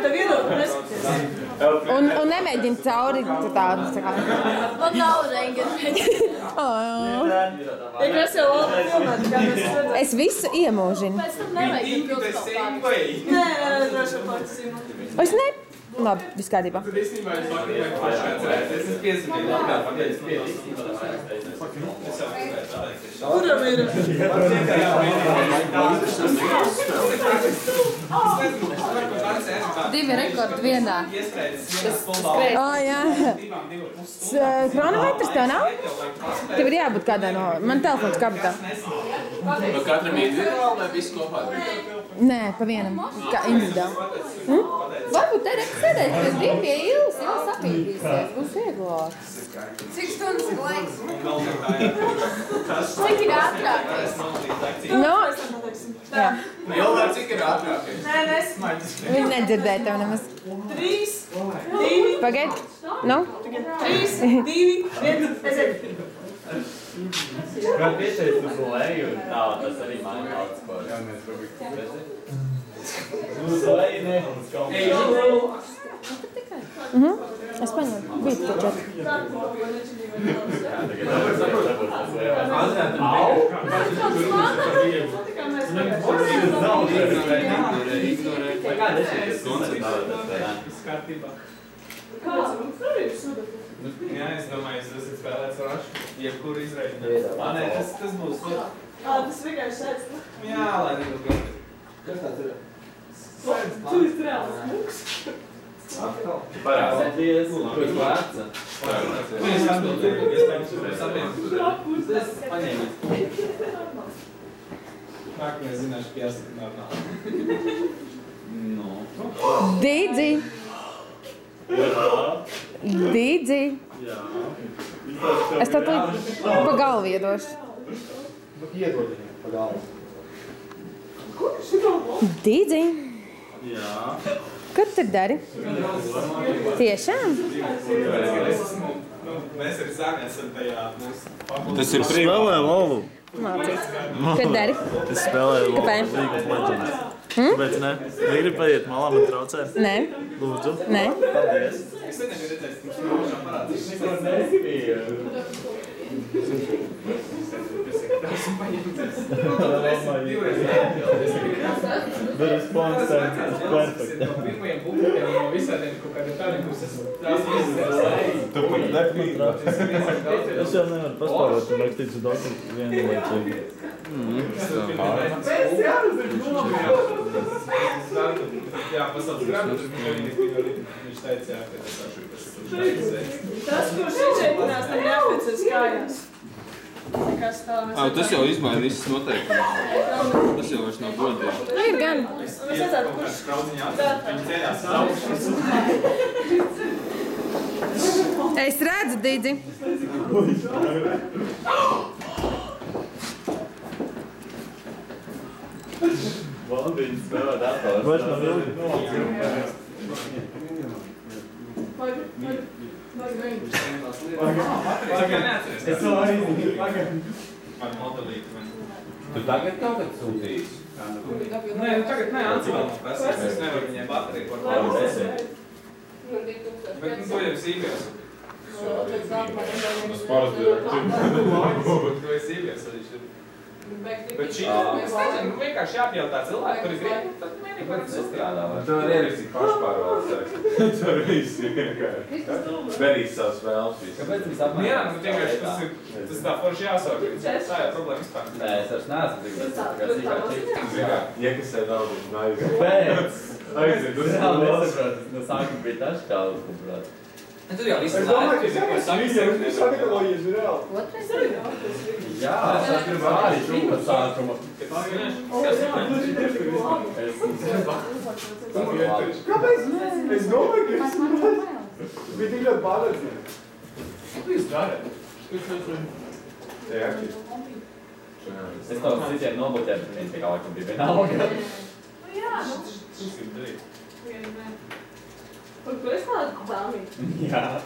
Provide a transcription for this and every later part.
tev iedod, neskaties. Un nemēģini cauri tādu. Man nav rengena. Ja kas jau labi filmēt, kā mēs redzam. Es visu iemūžinu. Pēc tam nevajag pildu kaut pāris. Nē, droši pats zīmu. Es ne... Labi, viss kārtībā. Tad īstenībā es vakarāk pašācerēt. Es esmu piezvanījis labāk, pagaidis piezvanījis. Kuram ir? Divi rekordi vienā. Jā. Chronometrs tev nav? Tev ir jābūt kādā no... Man telefons kabatā. No katram individuāli vai visu kopā? Nē, pa vienam. Kā individuāli. Varbūt te sēdēt, ka divi pie Ilas jau sapīdīsies. Būs vieglāk. Cik stundas ir laiks? Cik ir ātrākais? No, jā. Ilvār, cik ir ātrākais? Nē, nesmaļ. Viņi nedzirdēja tev nemaz. 3, 2, Pagaid. Nu? 3, 2, 1, aiziet. Kā pieteicis uz leju un tā, tas arī maina daudz ko. Uz leju ne, uz kaut Es paņemu. Bija taču. Jā, es domāju, es esmu spēlēts rašu. Jebkuru izraidinājumu. Nē, tas būs. Tas vienkārši sēdz. Jā, lai nebūtu gatavi. Kas tāds ir? Tu esi reāls muks. Parādies, ko es vērts. Es atbildēju, iespējams, es paņēmu. Nākamais zināšu, ka jāsaka normāli. Dīdzi. Dīdzi. Es tev pa galvu iedošu. Iedod viņu pa galvu. Dīdzi. Jā. Ko tu tur dari? Tiešām? Mēs arī zāni esam tajā mūsu pakultūrā. Tas ir spēlē lolu. Mācīts. Ko dari? Es spēlēju lolu. Kāpēc? League of Legends. Kāpēc ne? Negribu paiet malā, man traucē. Nē. Lūdzu. Nē. Paldies. Es nebiju redzējis, ka mums parādīs. Esmu paņemties. The response time is perfect. No pirmajiem publikiem, no visādiem kaut kādiem tādiem, kurus esmu tās izsēs. Tu pat nepīri. Es jau nevaru paspēlēt, un rakstīt uz doktoru vienlaicīgi. Jā, pasaules grāmatas, viņš teica, jā, ka tas Tas, kurš iečēpinās, tam jāpēc kājās. Nekas tā. Tas jau izmaina visas noteikumus. Tas jau vairs nav godīgi. Nu, ir gan. Mēs redzētu, kurš viņi ceļās augšas. Es redzu, Dīdzi. Valdīņas spēlē datoru. Vairs nav ilgi. Es to arī man modelīti. Tu tagad kaut kad sūtīsi? Nē, tagad nē, atsvēl man prasīs. Es nevaru viņiem bateriju par kādu. Bet to jau sīvies. Tas parasti ir. To es sīvies arī šeit. Bet šī, es nezinu, vienkārši jāpjautā cilvēki, kuri grib, tad vienīgi var nestrādā. Tu vari ierakstīt pašpārvaldes. Tu vari vienkārši. Darīs savas vēlas visu. Kāpēc mums apmēram? Jā, nu vienkārši tas tā forši jāsāk. Tā jau problēma vispār. Nē, es vairs neesmu tik daudz, tā kā cīkā čiks. Iekasē daudz, un aizgāju. Kāpēc? Aizgāju, tu nesaprāt. No sākuma bija taškālis, manuprāt. Tur jau viss Es domāju, ka visas kategorijas ir reāli. Otrais? Jā, es gribu arī šūpat sākuma. Kāpēc? Es domāju, ka es bija tik ļoti pārliecināts. Tu jūs darāt? Jā. Es tavs citiem nobloķēju, bet viņi tikai laikam bija vienalga. Jā, Šis ir darīt. Par ko es tādu dāmīt? Jā.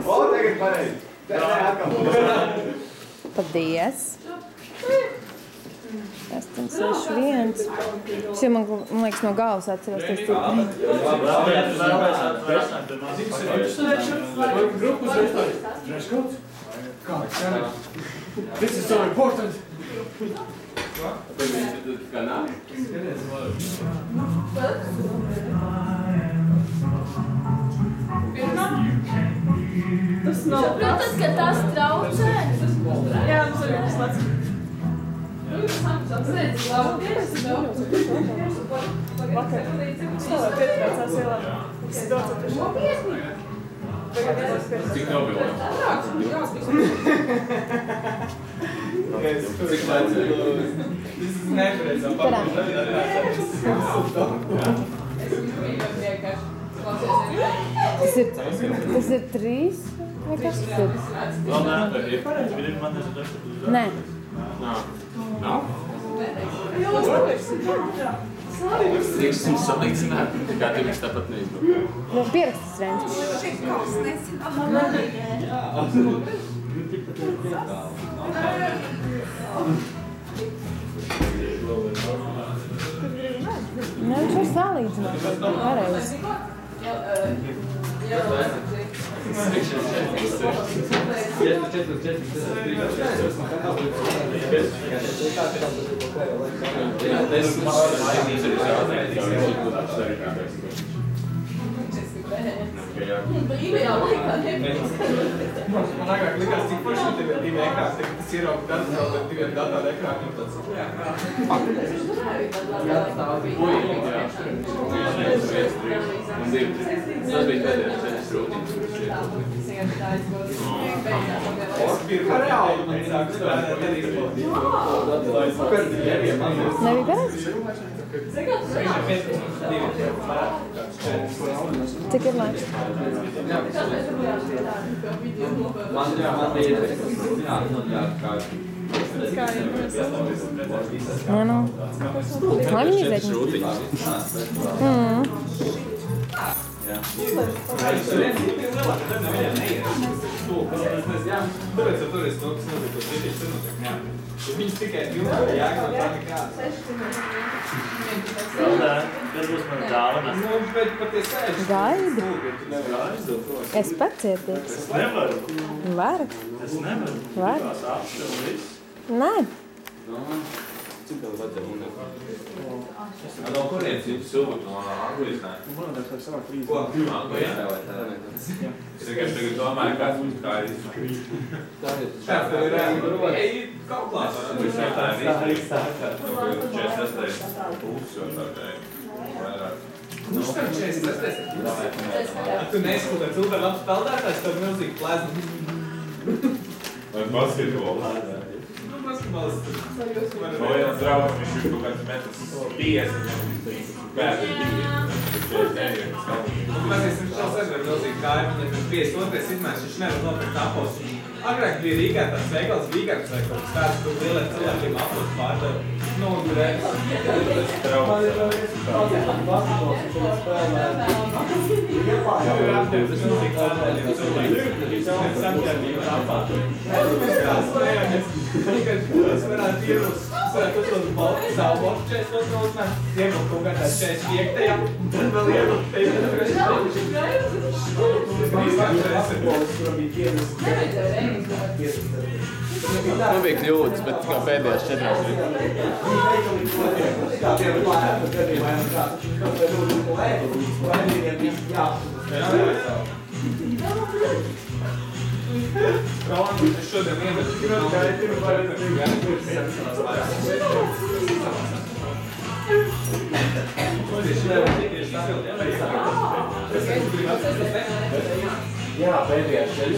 O, tagad pareizi. Tā atkal. Paldies. 861. Šie man liekas no galvas atceros, tas cik. This is so important. Tas nav. Protams, ka tas traucē. Jā, mums arī tas lats. Vakar. Stāvā pieturēcās ielā. Cik nobilē? Cik tāds ir? Tas nepareizā Tas ir 3 vai kas tas ir? Nē. Nav? Tiksim salīdzināt, kā tev viņš tāpat neizdomā. Nu, pierakstas viens. Nē, viņš var salīdzināt, vai tā pareizi. Brīvajā laikā nebija. Man agrāk likās, cik forši tev ir 2 ekrāni, tagad tas ierauga darbs vēl 2 datāru ekrāniem tāds. Tas bija pēdējais 4 rūtīnes, kurš Pirmā reāli man sākas strādāt arī Nebija pareizi? Cik ir laiks? Man bija Nē, nu. Lai viņi izreikina. Tāpēc ar toreiz to, kas notiek, ko citieši tur notiek, jā. Viņas tikai ilgāk jēga no tā nekāds. Kad būs man dāvanas? Nu, bet pat tie sēži. Gaidi. Tu nevari aizdot. Es pacietīgs. Es nevaru. Varu? Es nevaru. Varu? Tās apšķi un viss. Nē. Cik tev vajadzēja un no kurienes jums sūta no Anglijasnē? Man liekas, ka savā krīzē. Ko? Anglijasnē vai tā? Es vienkārši tagad domāju, kāds mums kā ir Tā tev ir reāli. Ej, kauklās. Viņš tā ir sākās. 46. pusi vai tā tā. Vairāk. Nu, šitā 46. Tu neskatā cilvēku labs peldētājs, tev milzīgi plēznu. Vai basketbols? Nu, basketbols. Mojās draugs, viņš ir kaut kāds metrs 50. Bēdi ir 2. Mēs esam šā sēdēm milzīgi kāju, viņam ir 52. izmērs, viņš nevar nopirkt apos. Agrāk bija Rīgā tāds veikals Vīgars vai kaut kas tāds, kur lieliem cilvēkiem apos pārdev. Nu, un tur ir. Man ir basketbols, viņš ir spēlēt. Tas milzīgi pārdeļiem cilvēkiem. Samķērbība apā. Es varētu ierust, tos balti, savu balti 42 uzmēr, iebūt kaut kādā 45. Un vēl iebūt 53. Man bija kļūdas, bet tikai pēdējās 4 Es šodien iemetu Jā, pēdējās 4.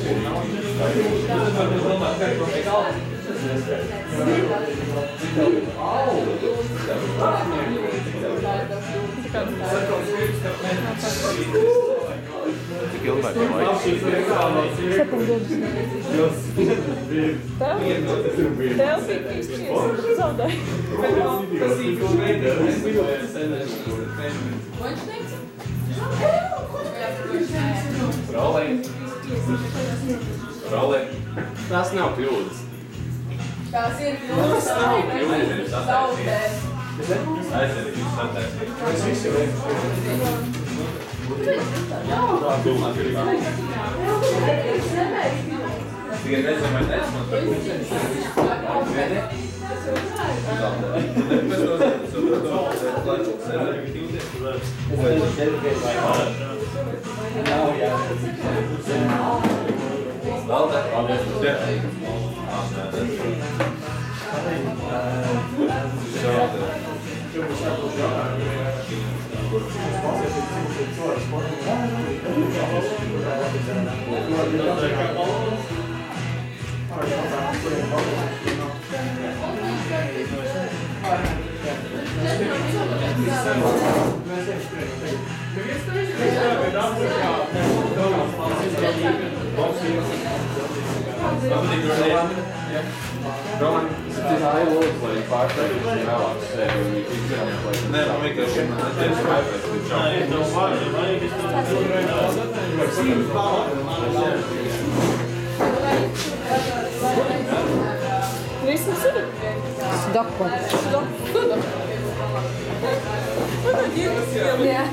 Cik ilgāk ir laiks? 7 gadus. Tev bija zaudēji. Rolē. Tas nav kļūdas. Tās ir jūsu zaudēt. Aiziet, jūs satēs. Es visi jau esmu. Tikai nezinu, vai neesmu par kuceni. Roman, tas ailūdz, lai pārsteigums un vēlāk sevi, un viņi izdarām, lai... Nē, man vienkārši man netieši vajadzēs līdz čau. Visam sudu? Doku. Sudu. Jā.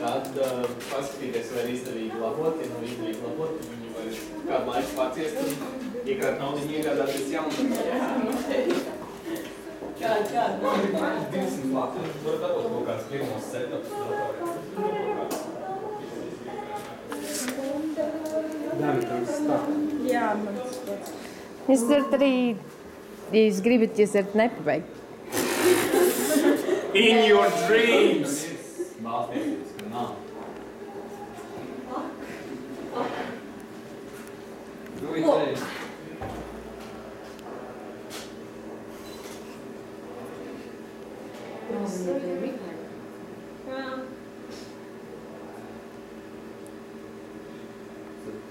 Tad paskatīties, vai ir izdevīgi labot, ja nav izdevīgi labot, tad viņi var kādu laiku paciest un iekrāt naudiņu iegādāties jaunu. Kādu naudiņu? 200 lati. Var dabūt kaut kāds pirmos setups datoriem. Jā, man tas pats. Jūs varat arī, ja jūs gribat, jūs varat nepabeigt. In your dreams! Māltiesības, ka nav.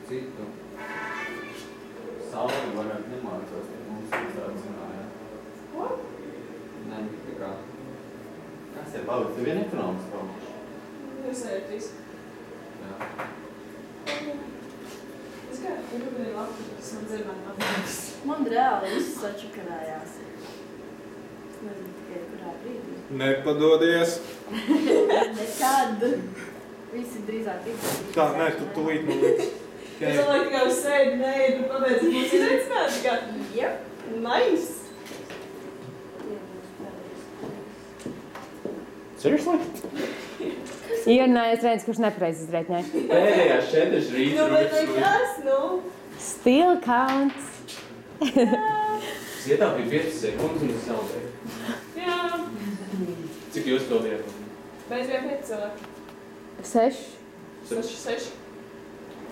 Citu. Sauli varētu nemācās, ja mums izādi zināja. Ko? Nē, tā kā. Kas ir palicis? Tev vien ekonomiski palicis? Es ērtīs. Jā. Es kā, tu gribēji labi, tas man dzirmēm apgādās. Man reāli viss sačakarājās. Es nezinu tikai, kurā brīdī. Nepadodies. Nekad. Visi drīzāk izdarīt. Tā, nē, tu tulīt man liekas. Es domāju, ka uz sēdi neiedu, pabeidz mums izaicināt, ka... Jep. Nice! Seriously? Ierunājies viens, kurš nepareiz izreitņēja. Pēdējās 4 rītas. Nu, bet nekas, nu... Still counts. Es ietaupīju 5 sekundes un es zaudēju. Jā. Cik jūs pildījāt? Mēs bijām 5 cilvēki. 6. 6.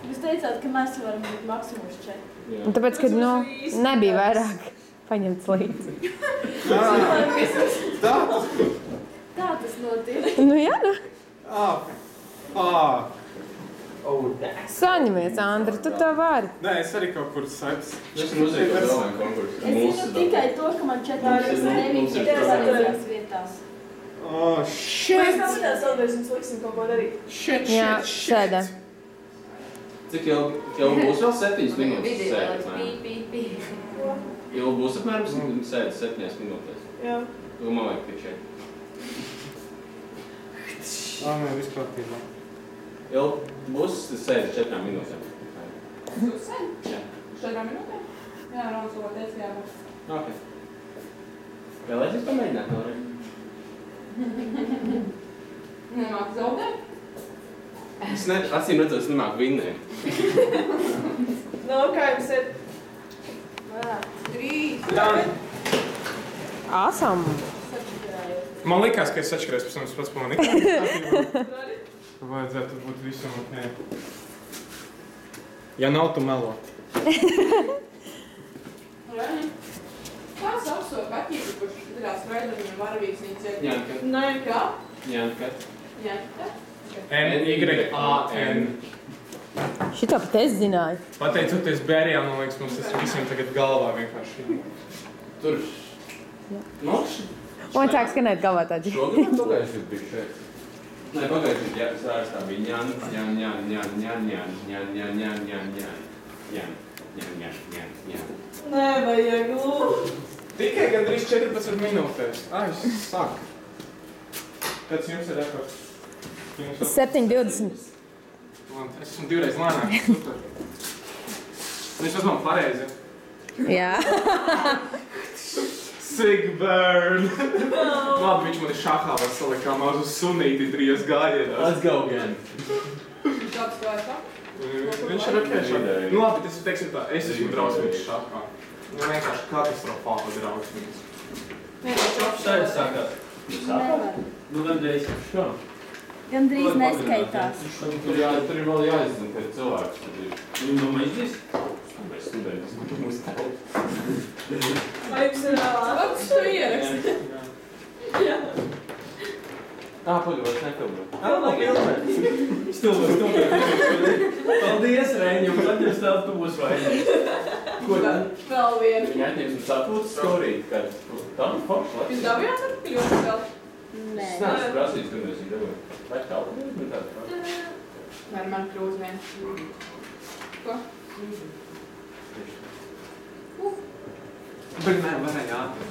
Jūs teicāt, ka mēs varam būt maksimums 4. Un tāpēc, kad, nu, nebija vairāk paņemts līdzi. Tā? Tā tas notiek. Nu, jā, nu. Saņemies, Andri, tu to vari. Nē, es arī kaut kur saips. Es esmu uzrīkot domāju konkursu. Es zinu tikai to, ka man 4 mums ir pareizās vietās. Oh, Mēs shit! kāpēc salvēs jums liksim kaut ko darīt. Shit, Jā, shit, shit. sēdā. Cik ilgi būs vēl 7 minūtes sēdēt? Pī. Ilgi būs apmēram sēdēt 7 minūtēs. Jā. Man vajag tik šeit. Nē, viss kārtībā. Ilgi būs sēdēt 4 minūtēm. Jūs sen? Jā. 4 minūtēm? Jā, Romas to teica, jā. Ok. Vēlēsies pamēģināt vēlreiz? Nemāk zaudēt? Acīm redzot, es nemāku vinnēt. Nu, kā jums ir? Awesome. Man likās, ka es atšķirēs pēc tam pats pamanīju. Vajadzētu būt visam ok. Ja nav, tu melo. Kā sauso kaķīti, kurš darās raidamiem varavīsnīca? Janka. Nē, kā? Janka. Janka? N-Y-A-N. Šito pat es zināju. Pateicoties Bērijām, man liekas, mums tas visiem tagad galvā vienkārši. Tur. Man sāk skanēt galvā tā dži. Šodien pagājuši bija šeit. Nē, pagājuši bija sārstā bija ņan. Nevajag lūgt. Tikai gandrīz 14 minūtēs. Ai, sāk. Kāds jums ir rekords? 7:20. Es esmu divreiz lēnāk. Super. Viņš uzman pareizi. Jā. Sick burn. Labi, viņš man ir šahā var salikā mazu sunīti 3 gājienās. Let's go again. Kāds klājas tā? Viņš ir ok šahā. Nu labi, tas ir teiksim tā, es esmu drausmīgs šahā. Nu vienkārši katastrofāli drausmīgs. Tā ir sākās. Nevar. Nu, gandrīz. Šo. Gandrīz neskaitās. Tur ir vēl jāizzina, ka ir cilvēks. Viņu domā izdīs? Mēs studējas, mums tev. Vai jums ir vēl Kāds to ieraksti? Jā. Pagaidās, nekabru. Stulbi. Paldies, Reņi, jums atņems tev tuvus vai? Ko tad? Vēl vienu. Viņa atņems un sapūtas storīt, ka tā ir forša. Jūs dabījāt ar kļūtu vēl? Nē. Es neesmu prasījis, kad mēs viņu dabūju. Vai tālu? Vai man krūz vien? Ko? Bet nē, varēja ātri.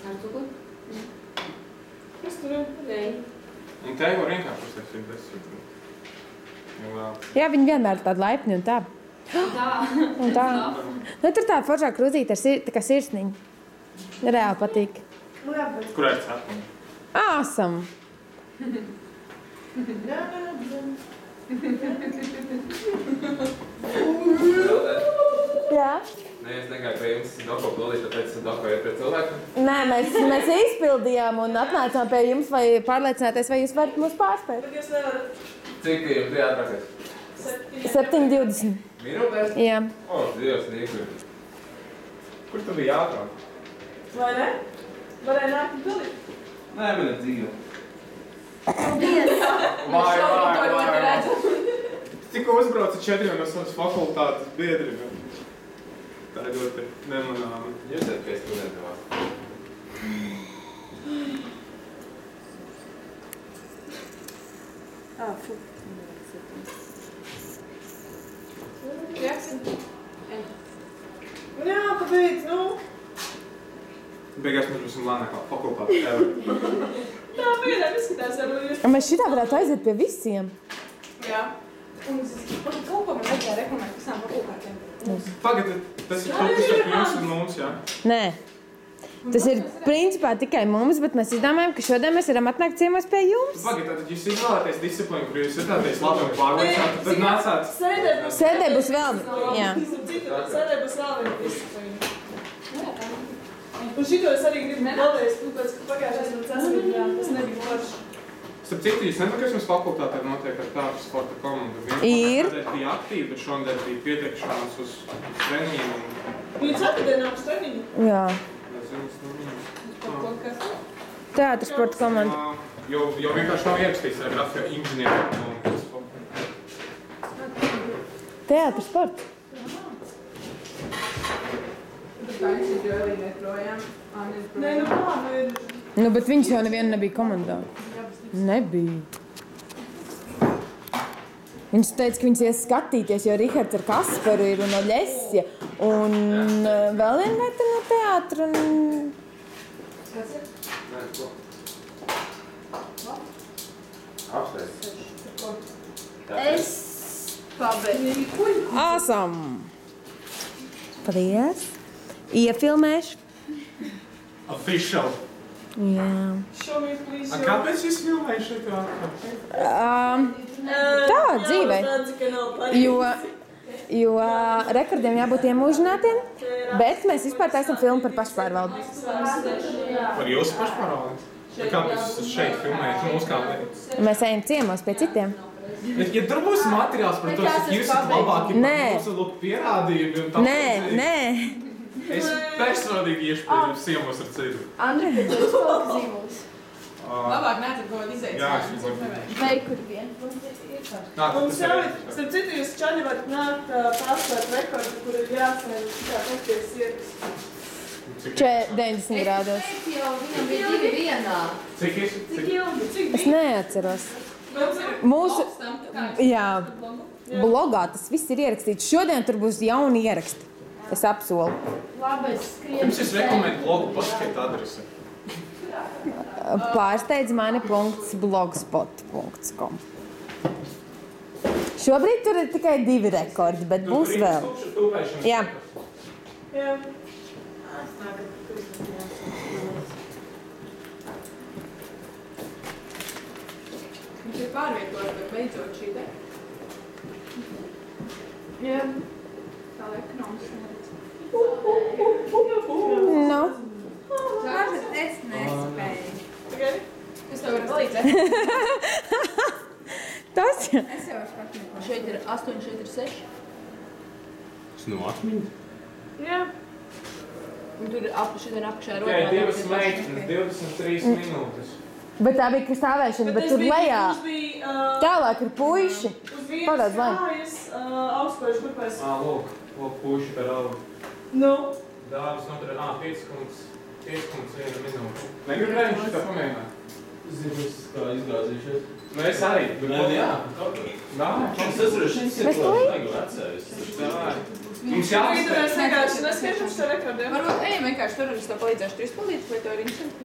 Ar tu ko? Kas tur ir? Nē. Un te var vienkārši uztaisīt 10. Nu vēl. Jā, viņi vienmēr ir tādi laipni un tā. Tā. Un tā. Nu, tur tā foršā krūzīte ar tā kā sirsniņa. Reāli patīk. Nu jā, bet... Kurā ir cepumi? Awesome. Jā. Nē, es negāju pie jums doko pildīt, tāpēc es dokoju pie cilvēku. Nē, mēs izpildījām un atnācām pie jums, vai pārliecināties, vai jūs varat mūs pārspēt. Bet jūs nevarat Cik jums ir ātrākais? 7:20. Minūtēs? Jā. O, Dievs, nīkli. Kur tu biji ātrāk? vai ne? Varēja nākt un pildīt. Nē, man ir dzīve. Vai. Tikko uzbrauca 4 no savas fakultātes biedriem. Tā ir ļoti nemanāma. Jūs esat pie studenta vārds. Fu. Jāksim. Jā, pabeidz, nu. Beigās mēs būsim lēnākā fakultāte ever. Tā pēdējā izskatās, ja jūs... Mēs šitā varētu aiziet pie visiem. Jā. Un es kaut ko man vajadzēja reklamēt visām fakultātēm. Tagad tas ir kaut kas starp jums un mums, jā? Nē. Tas ir principā tikai mums, bet mēs izdomājam, ka šodien mēs varam atnākt ciemos pie jums. Pagaidiet, tad jūs izvēlēties disciplīnu, kur jūs esat labi un pārliecināti, tad nācāt... Sēdē būs vēl, jā. Sēdē būs vēl viena disciplīna. Un šito es arī gribu vēlreiz, tāpēc, ka pagājušais man sasniegā, tas nebija forši. Starp citu, jūs nepakaļ jums fakultātē notiek ar tādu sporta komandu. Ir. Vienkārši bija aktīvi, bet šonadēļ bija pieteikšanās uz treniņiem. Jūs atvedēnām uz treniņu? Jā. Teātra sporta komanda. Jo vienkārši nav ierakstīts ar grafika inženieru. Teātra sports. Tā viņš ir Jolīnē projām. Nē, nu kā, nu ir... Nu, bet viņš jau nevienu nebija komandā. Nebija. Viņš teica, ka viņš ies skatīties, jo Rihards ar Kasparu ir un Oļesja. Un vēl viena meitene no teātra un... Kas ir? Nē, ko? Apsveic. Es pabeidzu. Awesome! Paldies! Iefilmēšu. Official. Jā. Show me, please, A kāpēc jūs filmēju šeit ātrāk? Tā dzīvē. Jā, redzi, ka nav pareizi. Jo jo rekordiem jābūt iemūžinātiem, bet mēs vispār taisam filmu par pašpārvaldi. Par jūsu pašpārvaldi? Kāpēc jūs šeit filmējat mūsu kāpēc? Mēs ejam ciemos pie citiem. Ja tur būs materiāls par to, cik jūs esat labāki par mūsu lūk pierādījumi un tā. Nē. Es personīgi iešu pie ciemos ar citu. Andri, kad tu izpalki zīmols. Labāk nē, tad kaut izaicināt. Jā, es gribu. Vai kur vien? Mums jau ir, starp citu, jūs čaļi varat nākt pārspēt rekordu, kur ir jāsniedz kā nekties ieraksts. 90 grādos. Es teicu jau, viņam bija 2 vienā. Cik ir? Cik ilgi? Cik Es neatceros. Mūsu, jā, blogā tas viss ir ierakstīts. Šodien tur būs jauni ieraksti. Es apsolu. Labi, es skrienu. Jums es rekomendēju blogu paskaīt adresi. Pārsteidz mani.blogspot.com. Šobrīd tur ir tikai 2 rekordi, bet būs vēl. Jā. Jā. Viņš ir pārvietojis, bet beidzot šī te. Jā. Tā ekonomis neredz. Nu. Tāpēc es nespēju. Tikai? Es tev varu palīdzēt. Tas jau. Es jau varu skatīt. Šeit ir 8, šeit ir 6. Es no atmiņu. Jā. Un tur ir šodien apakšā ir Jā, 2 meitenes, 23 minūtes. Bet tā bija stāvēšana, bet tur lejā. Mums bija Tālāk ir puiši. uz vienas Parād, lai. kājas augstkojuši grupēs. Lūk, puši par algu. Nu. Dāvis noturē, 5,1 minūte. Negribēju viņš tā pamēģināt? Zinu, es kā izgāzīšies. Nu, es arī. Jā. Nā, Es esmu šeit Mēs to vecējis. mums Mēs jāuzsver. vienkārši neskaidrs šo rekordiem. Varbūt ejam vienkārši tur un es tev palīdzēšu 3 palīdzi, vai tev ir interesanti?